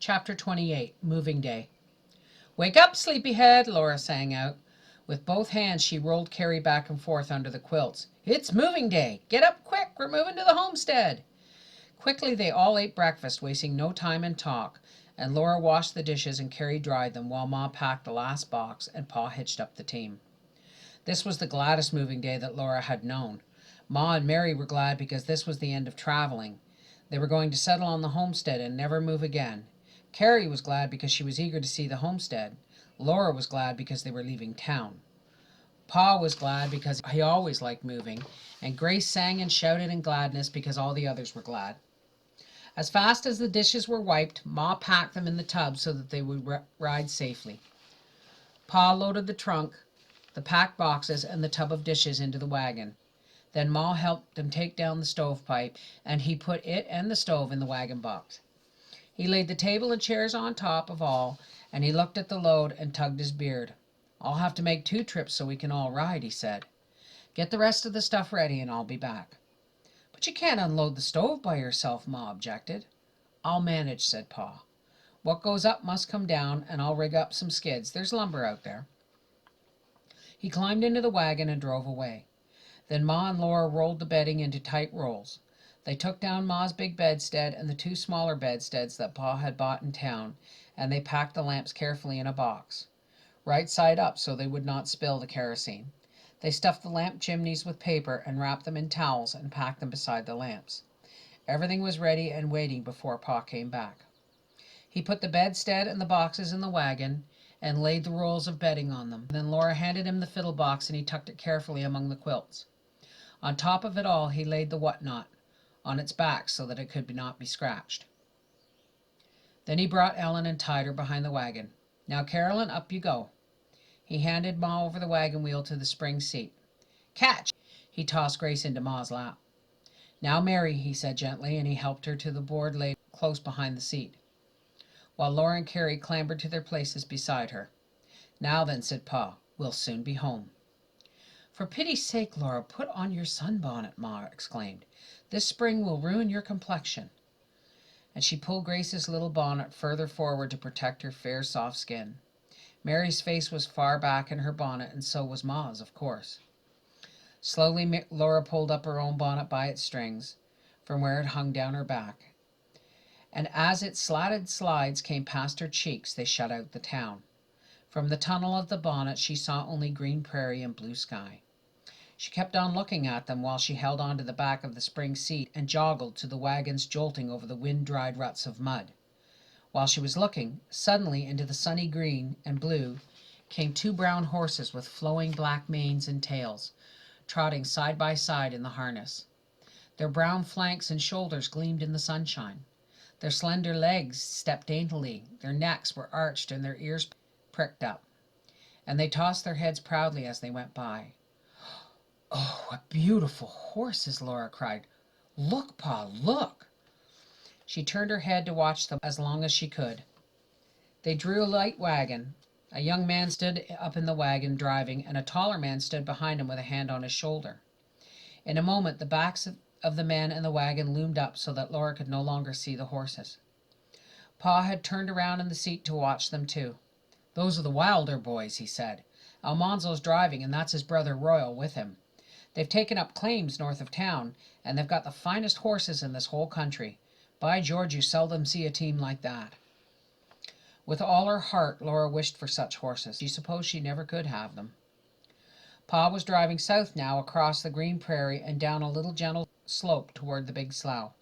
Chapter 28, Moving Day. "Wake up, sleepyhead," Laura sang out. With both hands she rolled Carrie back and forth under the quilts. "It's moving day! Get up quick, we're moving to the homestead!" Quickly they all ate breakfast, wasting no time in talk, and Laura washed the dishes and Carrie dried them while Ma packed the last box and Pa hitched up the team. This was the gladdest moving day that Laura had known. Ma and Mary were glad because this was the end of traveling. They were going to settle on the homestead and never move again. Carrie was glad because she was eager to see the homestead. Laura was glad because they were leaving town. Pa was glad because he always liked moving, and Grace sang and shouted in gladness because all the others were glad. As fast as the dishes were wiped, Ma packed them in the tub so that they would ride safely. Pa loaded the trunk, the packed boxes, and the tub of dishes into the wagon. Then Ma helped him take down the stovepipe, and he put it and the stove in the wagon box. He laid the table and chairs on top of all, and he looked at the load and tugged his beard. "I'll have to make 2 trips so we can all ride," he said. "Get the rest of the stuff ready and I'll be back." "But you can't unload the stove by yourself," Ma objected. "I'll manage," said Pa. "What goes up must come down, and I'll rig up some skids. There's lumber out there." He climbed into the wagon and drove away. Then Ma and Laura rolled the bedding into tight rolls. They took down Ma's big bedstead and the 2 smaller bedsteads that Pa had bought in town, and they packed the lamps carefully in a box, right side up so they would not spill the kerosene. They stuffed the lamp chimneys with paper and wrapped them in towels and packed them beside the lamps. Everything was ready and waiting before Pa came back. He put the bedstead and the boxes in the wagon and laid the rolls of bedding on them. Then Laura handed him the fiddle box and he tucked it carefully among the quilts. On top of it all he laid the whatnot on its back so that it could not be scratched. Then he brought Ellen and tied her behind the wagon. "Now, Carolyn, up you go." He handed Ma over the wagon wheel to the spring seat. "Catch!" He tossed Grace into Ma's lap. "Now, Mary," he said gently, and he helped her to the board laid close behind the seat, while Laura and Carrie clambered to their places beside her. "Now then," said Pa, "we'll soon be home." "For pity's sake, Laura, put on your sunbonnet," Ma exclaimed. "This spring will ruin your complexion." And she pulled Grace's little bonnet further forward to protect her fair, soft skin. Mary's face was far back in her bonnet, and so was Ma's, of course. Slowly Laura pulled up her own bonnet by its strings, from where it hung down her back. And as its slatted slides came past her cheeks, they shut out the town. From the tunnel of the bonnet she saw only green prairie and blue sky. She kept on looking at them while she held on to the back of the spring seat and joggled to the wagon's jolting over the wind-dried ruts of mud. While she was looking, suddenly into the sunny green and blue came 2 brown horses with flowing black manes and tails, trotting side by side in the harness. Their brown flanks and shoulders gleamed in the sunshine. Their slender legs stepped daintily, their necks were arched and their ears pricked up, and they tossed their heads proudly as they went by. "Oh, what beautiful horses!" Laura cried. "Look, Pa, look!" She turned her head to watch them as long as she could. They drew a light wagon. A young man stood up in the wagon driving, and a taller man stood behind him with a hand on his shoulder. In a moment the backs of the men and the wagon loomed up so that Laura could no longer see the horses. Pa had turned around in the seat to watch them too. "Those are the Wilder boys," he said. "Almanzo's driving, and that's his brother Royal with him. They've taken up claims north of town, and they've got the finest horses in this whole country. By George, you seldom see a team like that." With all her heart Laura wished for such horses. She supposed she never could have them. Pa was driving south now across the green prairie and down a little gentle slope toward the big slough.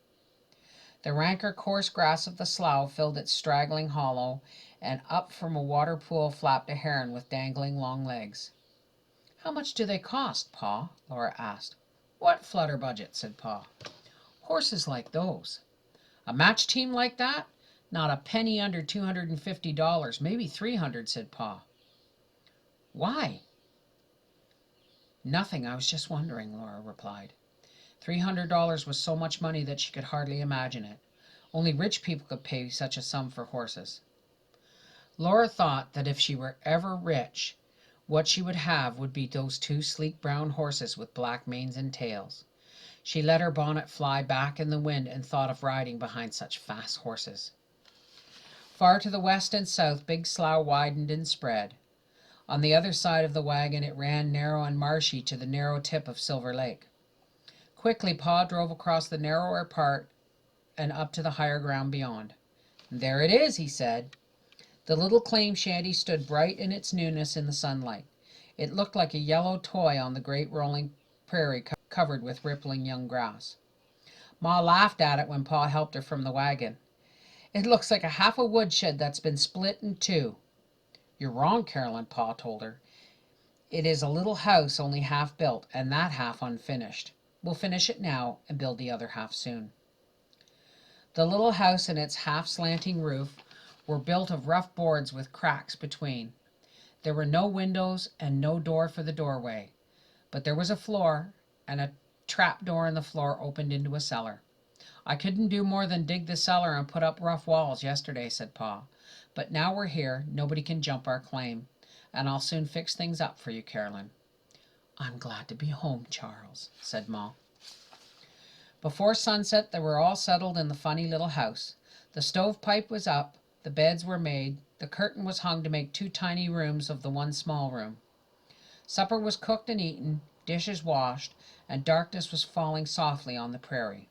The ranker coarse grass of the slough filled its straggling hollow, and up from a water pool flapped a heron with dangling long legs. "How much do they cost, Pa?" Laura asked. "What Flutterbudget?" said Pa. "Horses like those." "A match team like that? Not a penny under $250, maybe $300, said Pa. "Why?" "Nothing, I was just wondering," Laura replied. $300 was so much money that she could hardly imagine it. Only rich people could pay such a sum for horses. Laura thought that if she were ever rich, what she would have would be those 2 sleek brown horses with black manes and tails. She let her bonnet fly back in the wind and thought of riding behind such fast horses. Far to the west and south, Big Slough widened and spread. On the other side of the wagon, it ran narrow and marshy to the narrow tip of Silver Lake. Quickly, Pa drove across the narrower part and up to the higher ground beyond. "There it is," he said. The little claim shanty stood bright in its newness in the sunlight. It looked like a yellow toy on the great rolling prairie covered with rippling young grass. Ma laughed at it when Pa helped her from the wagon. "It looks like half a woodshed that's been split in two." "You're wrong, Caroline," Pa told her. "It is a little house only half built, and that half unfinished. We'll finish it now and build the other half soon." The little house and its half-slanting roof were built of rough boards with cracks between. There were no windows and no door for the doorway, but there was a floor, and a trap door in the floor opened into a cellar. "I couldn't do more than dig the cellar and put up rough walls yesterday," said Pa. "But now we're here, nobody can jump our claim, and I'll soon fix things up for you, Caroline." "I'm glad to be home, Charles," said Ma. Before sunset they were all settled in the funny little house. The stovepipe was up, the beds were made, the curtain was hung to make two tiny rooms of the one small room. Supper was cooked and eaten, dishes washed, and darkness was falling softly on the prairie.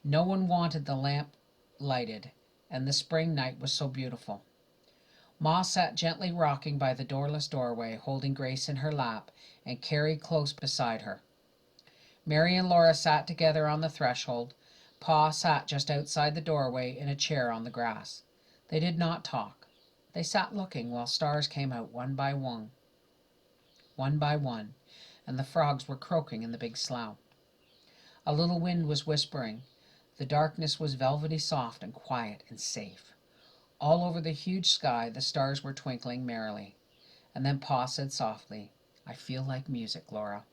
No one wanted the lamp lighted, and the spring night was so beautiful. Ma sat gently rocking by the doorless doorway, holding Grace in her lap, and Carrie close beside her. Mary and Laura sat together on the threshold. Pa sat just outside the doorway in a chair on the grass. They did not talk. They sat looking while stars came out one by one, and the frogs were croaking in the Big Slough. A little wind was whispering. The darkness was velvety soft and quiet and safe. All over the huge sky the stars were twinkling merrily. And then Pa said softly, "I feel like music, Laura."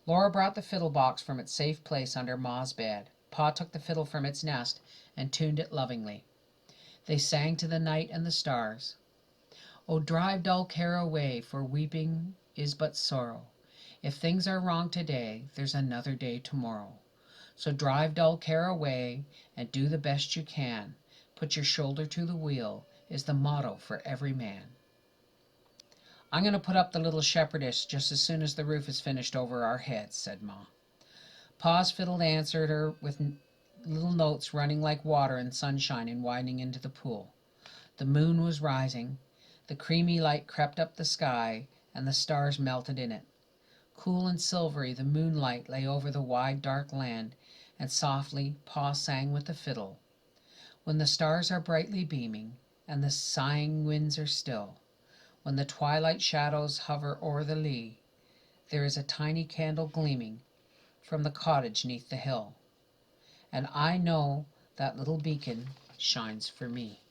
Laura brought the fiddle box from its safe place under Ma's bed. Pa took the fiddle from its nest and tuned it lovingly. They sang to the night and the stars. "Oh, drive dull care away, for weeping is but sorrow. If things are wrong today, there's another day tomorrow. So drive dull care away and do the best you can. Put your shoulder to the wheel is the motto for every man." "I'm going to put up the little shepherdess just as soon as the roof is finished over our heads," said Ma. Pa's fiddle answered her with little notes running like water in sunshine and widening into the pool. The moon was rising. The creamy light crept up the sky, and the stars melted in it. Cool and silvery the moonlight lay over the wide dark land, and softly Pa sang with the fiddle. "When the stars are brightly beaming, and the sighing winds are still, when the twilight shadows hover o'er the lea, there is a tiny candle gleaming from the cottage 'neath the hill, and I know that little beacon shines for me."